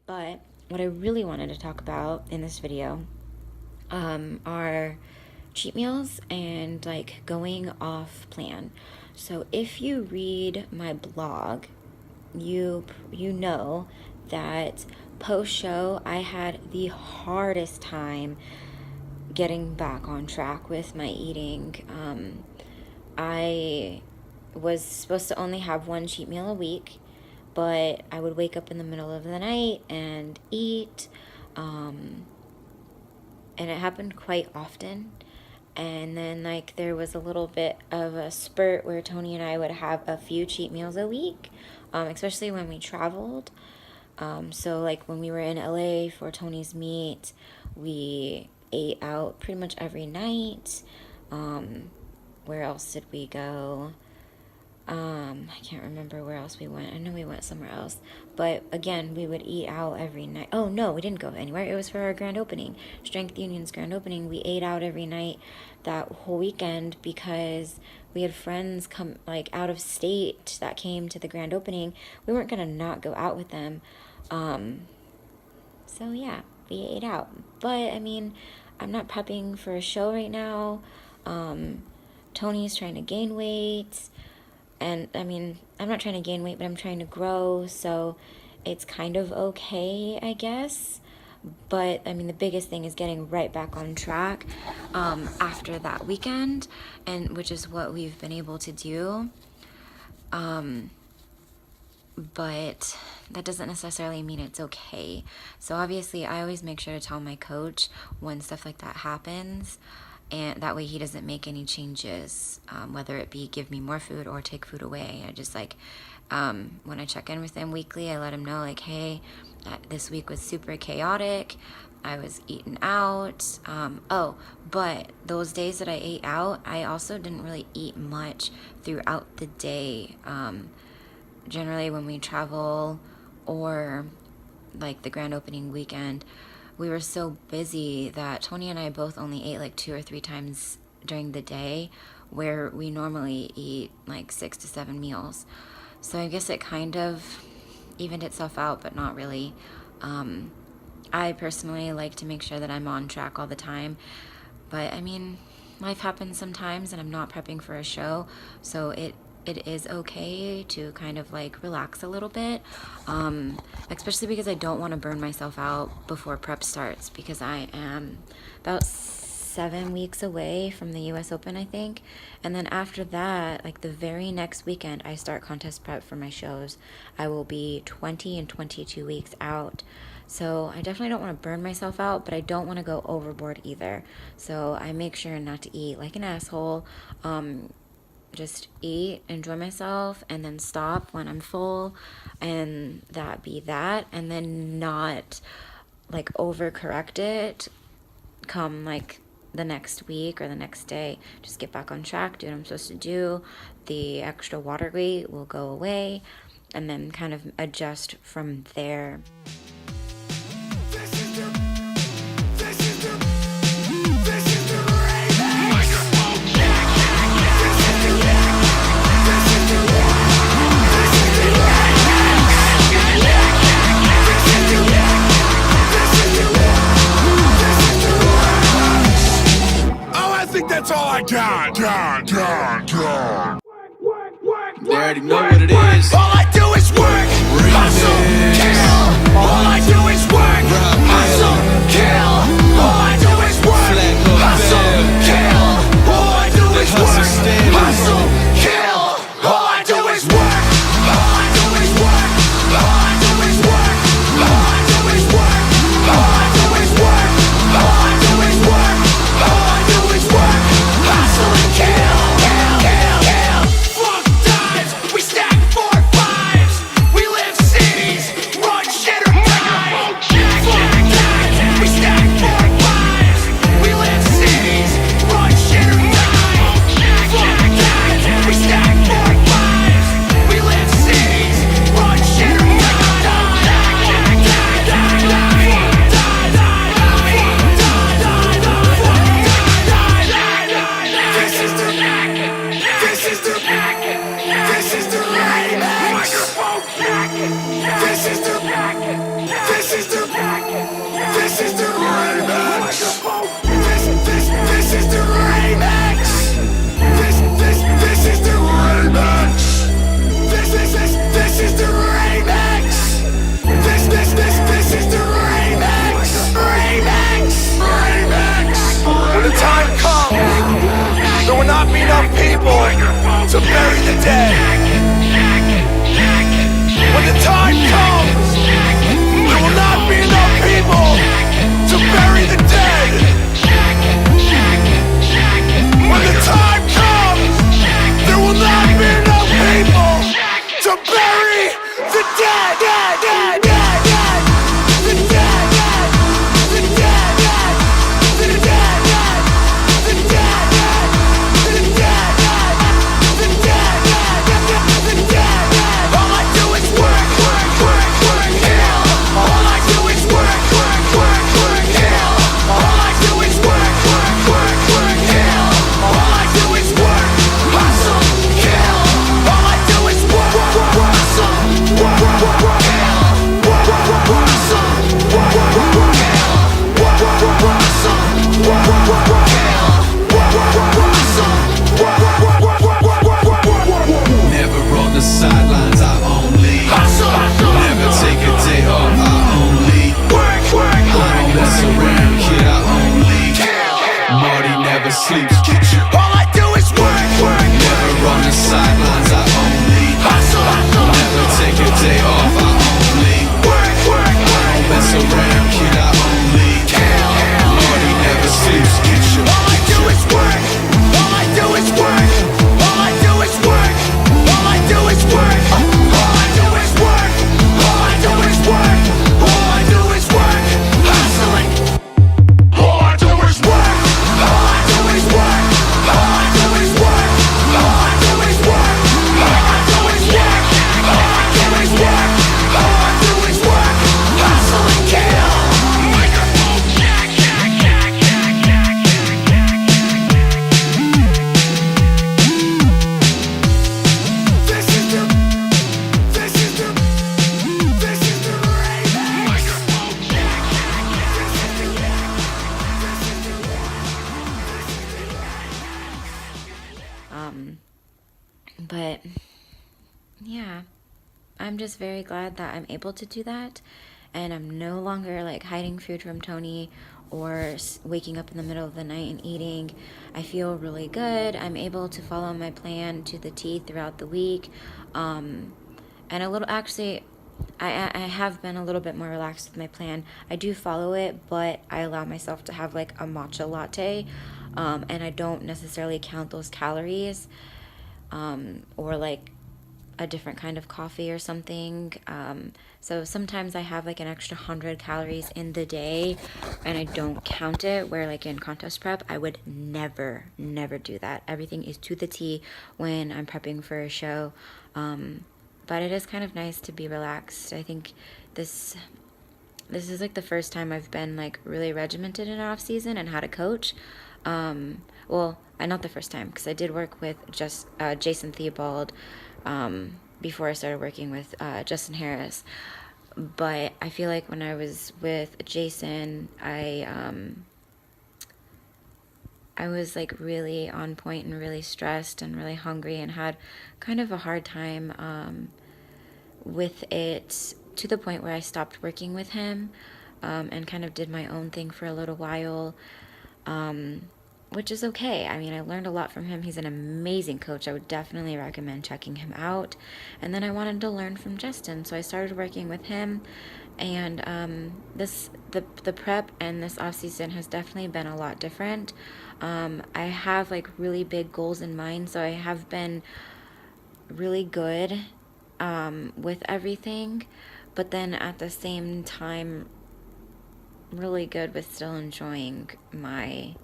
But what I really wanted to talk about in this video are cheat meals and like going off plan. So if you read my blog, you know that post show I had the hardest time getting back on track with my eating. I was supposed to only have one cheat meal a week, but I would wake up in the middle of the night and eat, and it happened quite often. And then like there was a little bit of a spurt where Tony and I would have a few cheat meals a week, especially when we traveled. So like when we were in LA for Tony's meet, we ate out pretty much every night. Where else did we go? I can't remember where else we went. I know we went somewhere else. But again, we would eat out every night. Oh, no, we didn't go anywhere. It was for our grand opening. Strength Union's grand opening. We ate out every night that whole weekend because we had friends come like out of state that came to the grand opening. We weren't going to not go out with them. So yeah, we ate out. But I mean, I'm not prepping for a show right now. Tony's trying to gain weight. And I mean, I'm not trying to gain weight, but I'm trying to grow, so it's kind of okay, I guess. But I mean, the biggest thing is getting right back on track after that weekend, and which is what we've been able to do. But that doesn't necessarily mean it's okay. So obviously, I always make sure to tell my coach when stuff like that happens. And that way he doesn't make any changes, whether it be give me more food or take food away. I just like, when I check in with him weekly, I let him know like, hey, this week was super chaotic. I was eating out. But those days that I ate out, I also didn't really eat much throughout the day. Generally when we travel or like the grand opening weekend, we were so busy that Tony and I both only ate like 2 or 3 times during the day, where we normally eat like 6 to 7 meals. So I guess it kind of evened itself out, but not really. I personally like to make sure that I'm on track all the time. But I mean, life happens sometimes and I'm not prepping for a show. So it is okay to kind of like relax a little bit, especially because I don't want to burn myself out before prep starts, because I am about 7 weeks away from the US Open, I think. And then after that, like the very next weekend, I start contest prep for my shows. I will be 20 and 22 weeks out. So I definitely don't want to burn myself out, but I don't want to go overboard either. So I make sure not to eat like an asshole. Just eat, enjoy myself, and then stop when I'm full, and that be that, and then not like overcorrect it come like the next week or the next day. Just get back on track, do what I'm supposed to do. The extra water weight will go away, and then kind of adjust from there. That's all I got. You already know what it is. All I do is work, hustle, kill. All I do is work, hustle, kill. All I do is work, hustle, kill. All I do is work, hustle, kill. All I do is work. All I do is work. All I do is work. All I do is work. All I do is work. All I do is work. All I do is work. Hustle and kill, kill, kill, kill. Fuck times, we stack 4, 5. This is the remix. This is the remix. This is the remix. This is the remix. This is the remix. Remix. When the time comes, there will not be enough people to bury the dead. When the time comes, there will not be enough people to bury the dead. When the time comes, there will not be enough people to bury the dead. The dead. The dead. The dead. The dead. The dead. The dead. The dead. The dead. All I do is work, kill. All I do is work, kill. All I do is work, kill. All I do is work, hustle, kill. All I do is work, hustle, kill. Never on the sidelines, I only never take a day off, I only I don't mess around, kid, I only Marty never sleeps. All I do is work. Never on the sidelines, I only never take a day off, I only I don't mess around, kid, I only Marty never sleeps. All I do is work. All I do is work. All I do is work. All I do is work. All I do is work. All I do is work. All I do is work. Hustling. All I do is work. All I do is work. All I do is work. All I do is work. All I do is work. All I do is work. All I do is work. Hustle and kill. But yeah, I'm just very glad that I'm able to do that, and I'm no longer like hiding food from Tony or waking up in the middle of the night and eating. I feel really good. I'm able to follow my plan to the T throughout the week, and a little actually I have been a little bit more relaxed with my plan. I do follow it, but I allow myself to have like a matcha latte, and I don't necessarily count those calories, or like a different kind of coffee or something. So sometimes I have like an extra 100 calories in the day and I don't count it, where like in contest prep, I would never do that. Everything is to the T when I'm prepping for a show. But it is kind of nice to be relaxed. I think this is like the first time I've been like really regimented in off season and had a coach. Well, not the first time, because I did work with just Jason Theobald before I started working with Justin Harris. But I feel like when I was with Jason, I was like really on point and really stressed and really hungry and had kind of a hard time with it, to the point where I stopped working with him and kind of did my own thing for a little while. Which is okay. I mean, I learned a lot from him. He's an amazing coach. I would definitely recommend checking him out. And then I wanted to learn from Justin, so I started working with him. And the prep and this off season has definitely been a lot different. I have like really big goals in mind, so I have been really good with everything, but then at the same time, really good with still enjoying my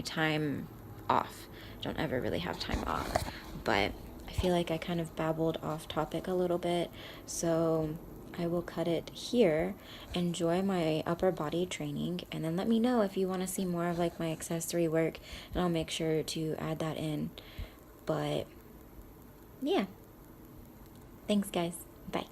time off. Don't ever really have time off, but I feel like I kind of babbled off topic a little bit, so I will cut it here. Enjoy my upper body training, and then let me know if you want to see more of like my accessory work, and I'll make sure to add that in. But yeah, thanks guys, bye.